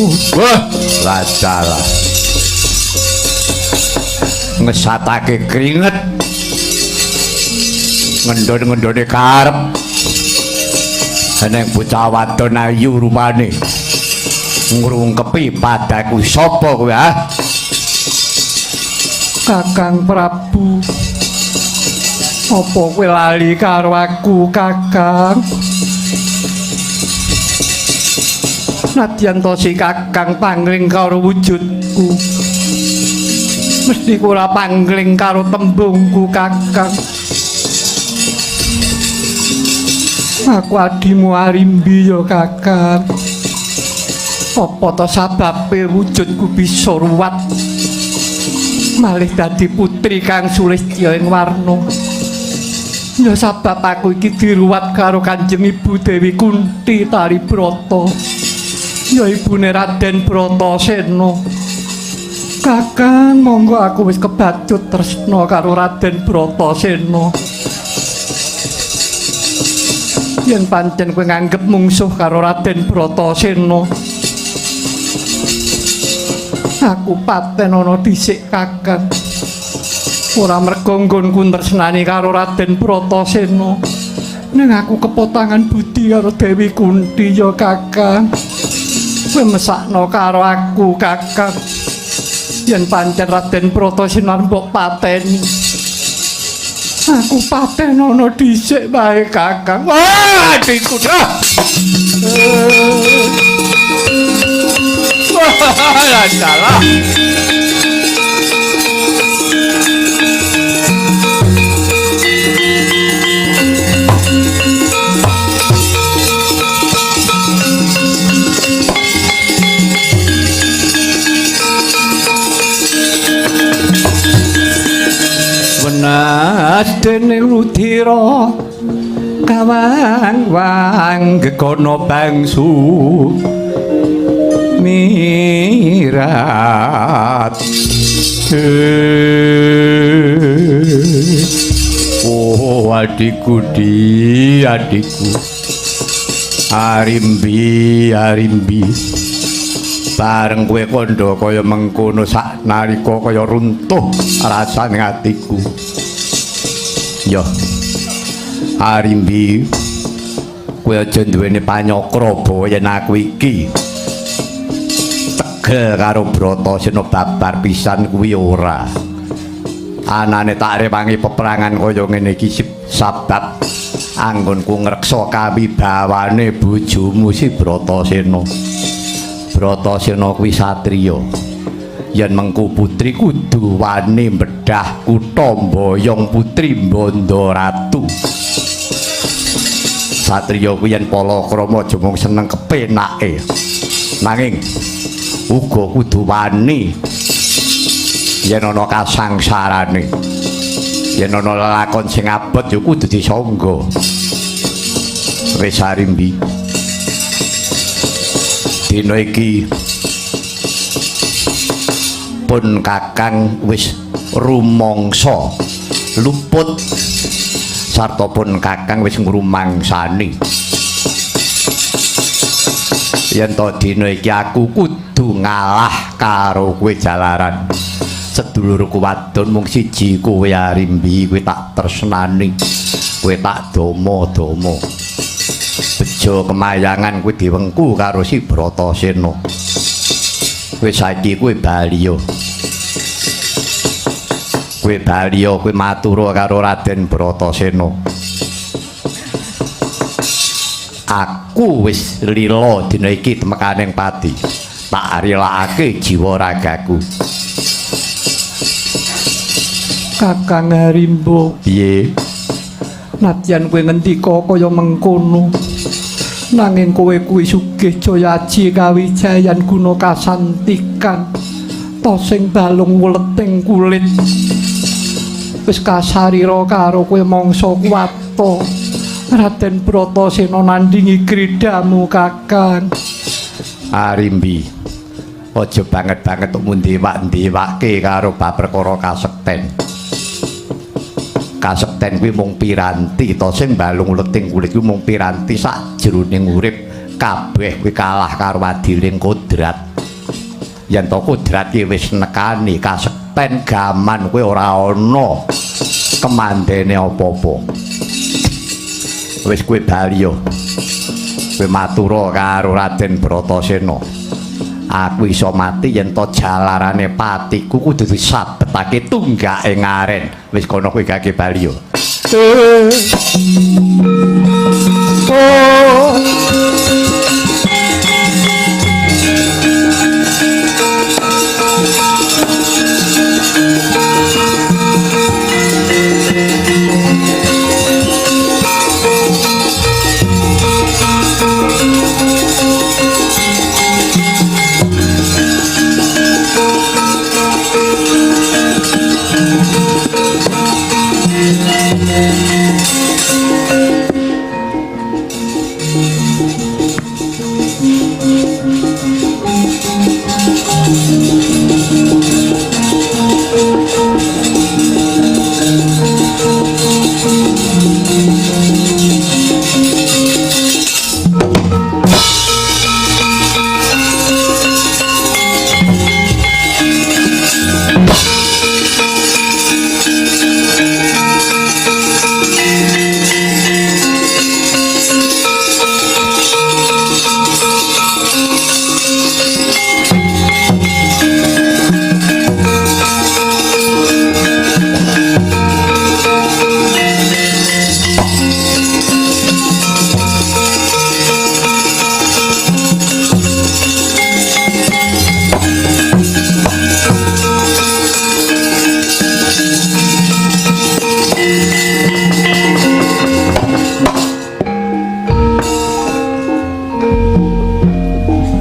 Wah, lacalah. Ngesatake keringet. Ngendon-ngendone karep. Eneng bocah wadon ayu rupane. Ngrungkepi padaku sapa kowe ah? Kakang Prabu. Apa kowe lali karo aku, Kakang? Nadyan to si Kakang pangling karo wujudku. Mesti ora pangling karo tembungku, Kakang. Aku adimu Arimbi ya, Kakang. Apa to sababe wujudku bisa ruwat malih dadi putri Kang Sulistya ing warna. Ya sabab aku iki diruwat karo Kanjeng Ibu Dewi Kunti Taribrata. Ya ibune Raden Bratasena. Kakang, monggo aku wis kebacut tresna karo Raden Bratasena. Yen pancen kowe nganggep mungsuh karo Raden Bratasena, aku paten ana dhisik, Kakang. Ora merga nggonku tresnani karo Raden Bratasena, ning aku kepotangan budi karo Dewi Kunti ya, Kakang. Kowe mesakno karo aku, Kakang. Yen pancen Raden Bratasena mbok pateni, aku paten ana dhisik bae, Kakang. Wah, adikku dah. Wah, salah. Wenas dene rudira kawang-wang gegono bangsu mirat. Oh adikku di adikku Arimbi Arimbi bareng kowe kandha kaya mengkono sak nalika kaya runtuh rasane atiku. Yo Arimbi kowe aja duweni panyokra bawa yen aku iki tegel karo Bratasena babar pisan kuwi ora. Anane tak rewangi peperangan kaya ngene iki sabab anggonku ngreksa kawibawane bojomu si Bratasena. Bratasena kuwi satriya. Yen mengku putri kudu wani mbedah kutha mboyong putri Bandharatu. Satriya kuwi yen palakrama aja mung seneng kepenake. Nanging uga kudu wani yen ana kasangsarane. Yen ana lelakon sing abot ya kudu disangga. Wis Arimbi. Dina iki pun Kakang wis rumangsa luput sarta pun Kakang wis ngrumangsani yen to dina iki aku kudu ngalah karo kowe jalaran. Sedulurku wadon mung siji kowe Arimbi, kowe tak tresnani, kowe tak dama-dama. Bejo kemayangan kowe diwengku karo si Bratasena. Kowe saiki kowe baliya. Kowe baliya kowe matura karo Raden Bratasena. Aku wis lila dina iki temekaning pati. Tak relakake jiwa ragaku. Kakang Arimbo, Piye? nadyan kowe ngendika kaya mengkono, nanging kowe kuwi sugih jayaji kawijayan guna kasantikan, to sing balung wleting kulit. Wis kasarira karo kowe mangsa kuwata. Raden Bratasena nandingi gridamu, Kakang. Arimbi, aja banget-banget tok ndewak-ndewake karo bab perkara kasekten. Kasekten kuwi mung piranti to sing balung leting kulit kuwi mung piranti sak jroning urip kabeh kuwi kalah karo adiling kodrat. yen to kodrat ki wis nekani kasekten gaman kowe ora ana kemandene apa-apa. Wis kowe bali yo. Kowe matura karo Raden Bratasena. Aku iso mati yen to jalarane patiku kudu disabetake tunggake ngaren. Wis kono kowe gake bali yo.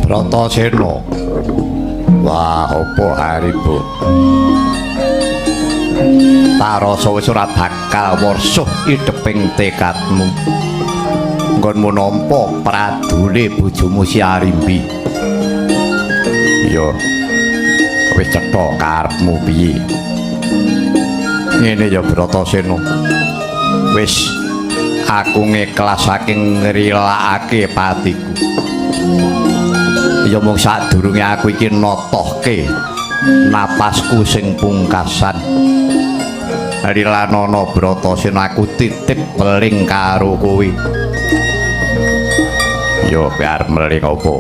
Bratasena. Wah, apa harimu? Tarasa wis ora bakal warsuh ideping tekadmu. Nggonmu nampa pradune bojomu si Arimbi. Yo. Wis cetha karepmu piye? Ngene ya Bratasena. Wis aku ngeklasake ngrilakake patiku. Ya mung sadurunge aku iki notohke napasku sing pungkasan. Rilanana Bratasena aku titip meling karo kowe. Yo biar meling apa?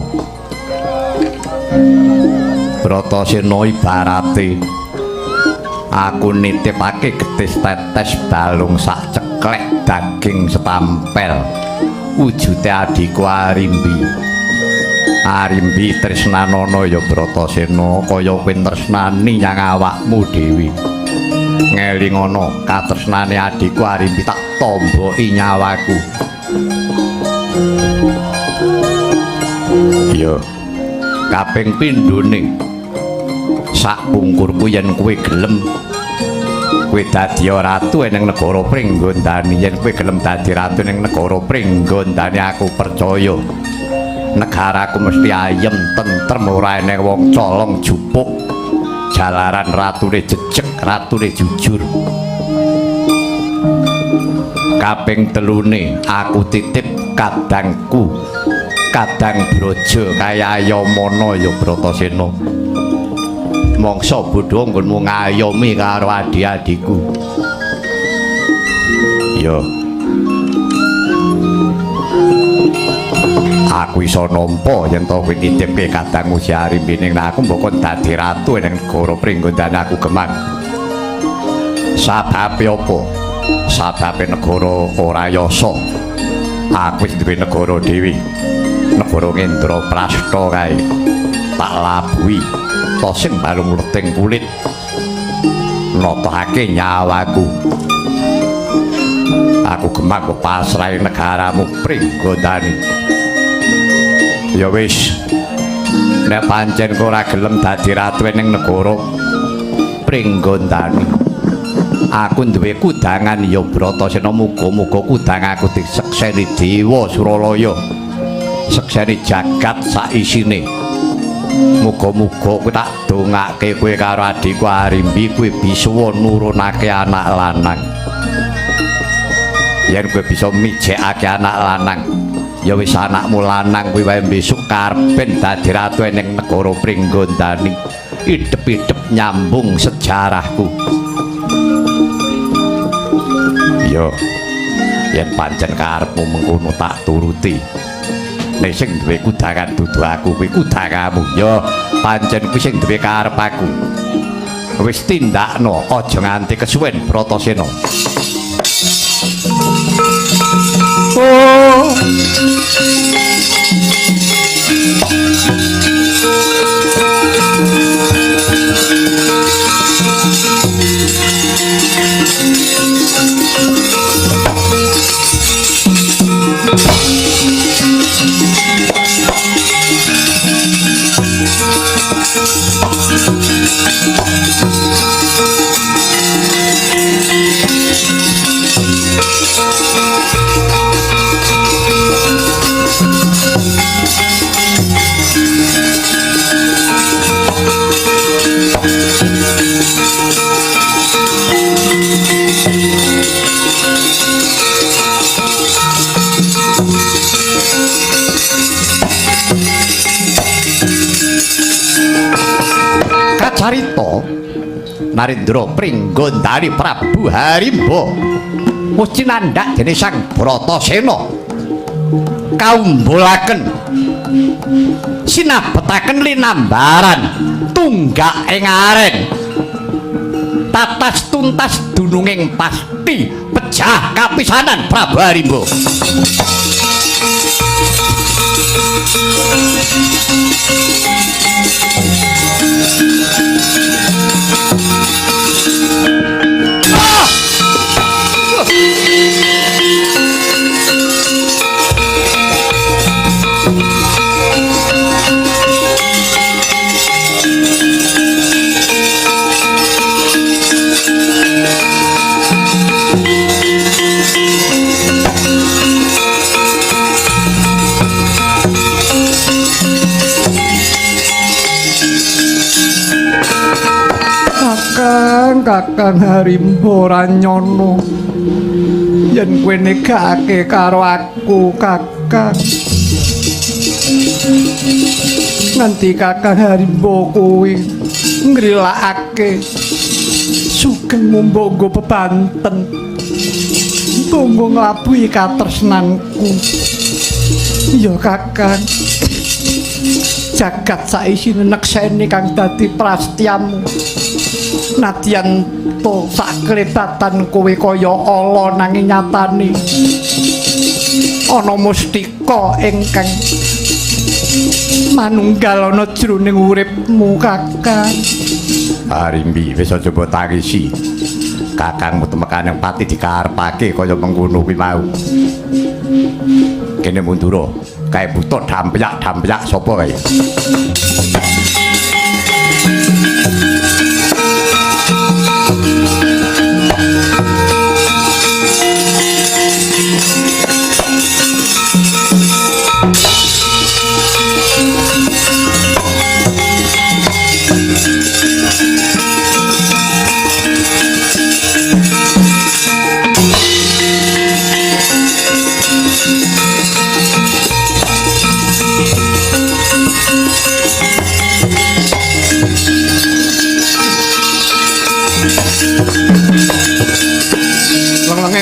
Bratasena ibarate aku nitipake getis tetes balung sak ceklek daging setampel wujude adikku Arimbi. Arimbi tresnanana ya Bratasena kaya kowe tresnani nyang awakmu dhewe. Ngelingana katresnane adikku Arimbi tak tomboki nyawaku. Iya. Kaping pindhone sak pungkurku yen kowe gelem kowe dadi ratu ning negara Pringgondani. Yen kowe gelem dadi ratu ning negara Pringgondani aku percaya negaraku mesti ayem tentrem ora enek wong colong jupuk jalaran ratune jejeg ratune jujur. Kaping telune aku titip kadangku kadang brojo kaya Ayamana ya Bratasena. Mangsa bodho nggonmu ngayomi karo adik-adikku. Ya aku iso nampa yen to kowe nitipke kadangmu si Arimbi ning aku mbok dadi ratu ning negara Pringgondani aku gemang. Sababe apa? Sababe negara ora yasa. Aku wis duwe negara dhewe. Negara Ngendraprastha kae. Tak labuhi to sing balung leting kulit. Notohake nyawaku. Aku gemang kok pasrahe negaramu Pringgondani. Ya wis nek pancen kowe ora gelem dadi ratu ning negara Pringgondani aku duwe kudangan ya Bratasena. Muga-muga kudang aku disekseni Dewa Suralaya sekseni jagat sak isine. Muga-muga kowe tak dongake kowe karo adikku Arimbi kowe bisa nurunake anak lanang. Yen kowe bisa mijekake anak lanang Ya wis anakmu lanang kuwi wae besok karepen dadi ratu ning negara Pringgondani. Idep-idep nyambung sejarahku. Yo, yen pancen karepmu mengkono tak turuti. Nek sing duwe kudangan dudu aku kuwi kudangamu. Yo, pancen kuwi sing duwe karep aku. Wis tindakno, aja nganti kesuwen Bratasena. Oh. Kacarita Narendra Pringgondani Prabu Harimba wis cinandhak dening Sang Bratasena kaumbulaken sinabetaken linambaran tunggak ing aren tatas tuntas dununging pasti pejah kapisanan Prabu Harimba. Kakang Harimba ora nyono yen kowe negake karo aku Kakang. Nganti Kakang Harimba kowe ngrilakake sugeng mbangga bebanten tunggu nglabuhi katresnanku. Ya Kakang, jagat saisine nekseni kang dadi prastiamu. Nadyan to sakletatan kowe kaya ala nanging nyatane ana mustika ingkang manunggal ana jroning uripmu Kakang. Harimbi wis aja mbok tangisi. Kakangmu temekaning pati dikarepake kaya mengkono kuwi mau. Kene mundura, kae butuh dampyak-dampyak sapa kae.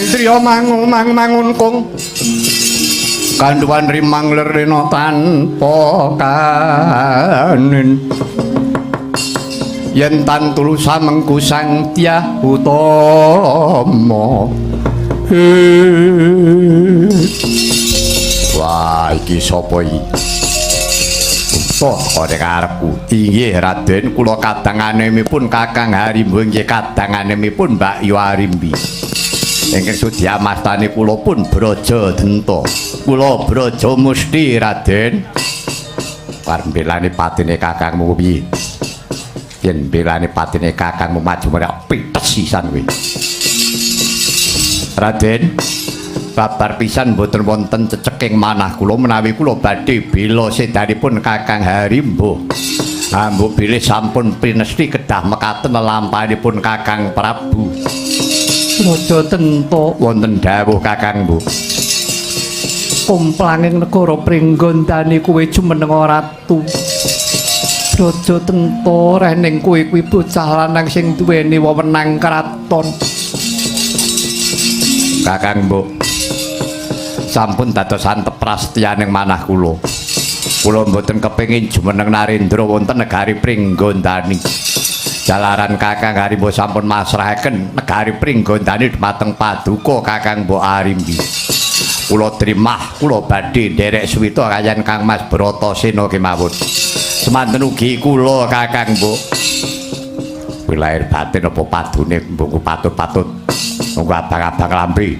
Triya mangun kung kanduan rimang lerena tanpa kanen yen tan tulusa mengku sang Dyah Utama. Wah iki sapa iki? Utuh kene karepku. Inggih Raden, kula kadanganemipun Kakang Harimba nggih kadanganemipun Mbak Yu Harimbi. Ingkang sudya mastani kula pun Braja Denta. Kula Braja Musti Raden. Parembelane patine kakangmu piye? Yen belane patine kakangmu maju merek pites sisan kuwi. Raden, babar pisan mboten wonten ceceking manah kula menawi kula badhe bela sedanipun Kakang Harimba. Mbok bilih sampun pinesti kedah mekaten lampahipun Kakang Prabu. Braja Denta Wonten dawuh Kakang, Bu. kumplanging negara Pringgondani kuwi jumeneng ratu. Raja Tento rening kuwi bocah lanang sing duweni wewenang kraton. Kakang Mbok, sampun dados antep prastiyaning manah kula. Kula mboten kepengin jumeneng Narendra wonten negari Pringgondani. Jalaran Kakang Harimba sampun masrahaken negari Pringgondani dhumateng Paduka Kakang Mbok Arimbi. Kula trimah kula badhe nderek suwita kayan Kang Mas Bratasena kemawon. Semanten ugi kula Kakang Mbok. Kuwi lair batin apa padune mbok patut-patut. Monggo abang-abang lambe.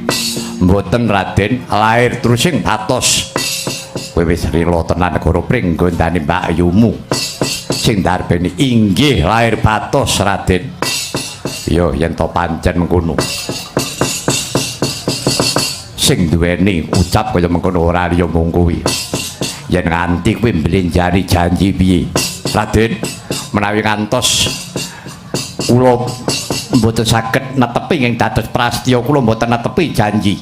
Mboten Raden, lair terusing batos. Kowe wis rila tenan negara Pringgondani Mbak Ayumu. Sing darbeni inggih lair batos Raden. Yo yen to pancen mengkono. Sing duweni ucap kaya mengkono ora liya mung kuwi. Yen nganti kuwi mblenjani janji piye? Raden, menawi ngantos kula mboten saged netepi ing dados prastya kula mboten netepi janji.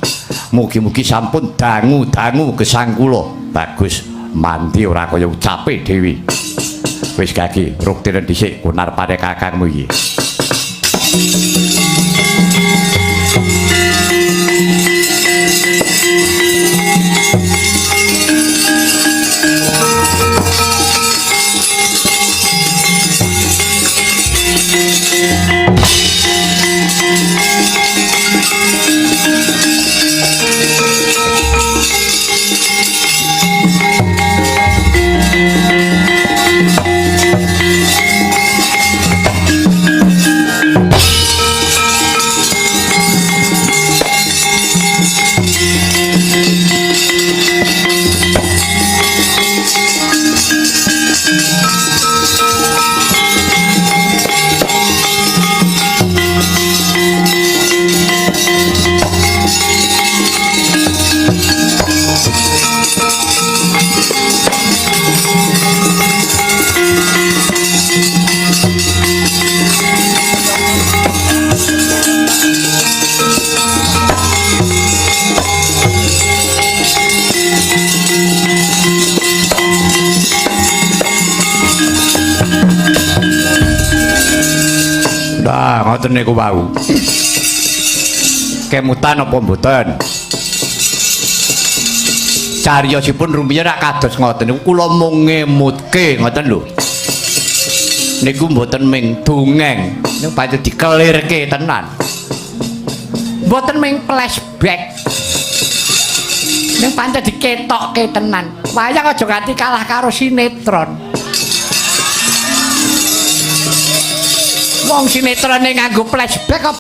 Mugi-mugi sampun dangu-dangu gesang kula. Bagus, mandi ora kaya ucape dhewe. Wis kaki, ruktine dhisik kunar pare kakangmu iki. Ngoten niku wau. Kemutan apa mboten? Cariyosipun rumiyin rak kados ngoten niku kula mung ngemutke ngoten lho. Niku mboten ming dongeng, niku pancen dikelirke tenan. Mboten ming flashback. Niku pancen diketokke tenan. Wayang aja ganti kalah karo sinetron. Wong sinetrone nganggo flashback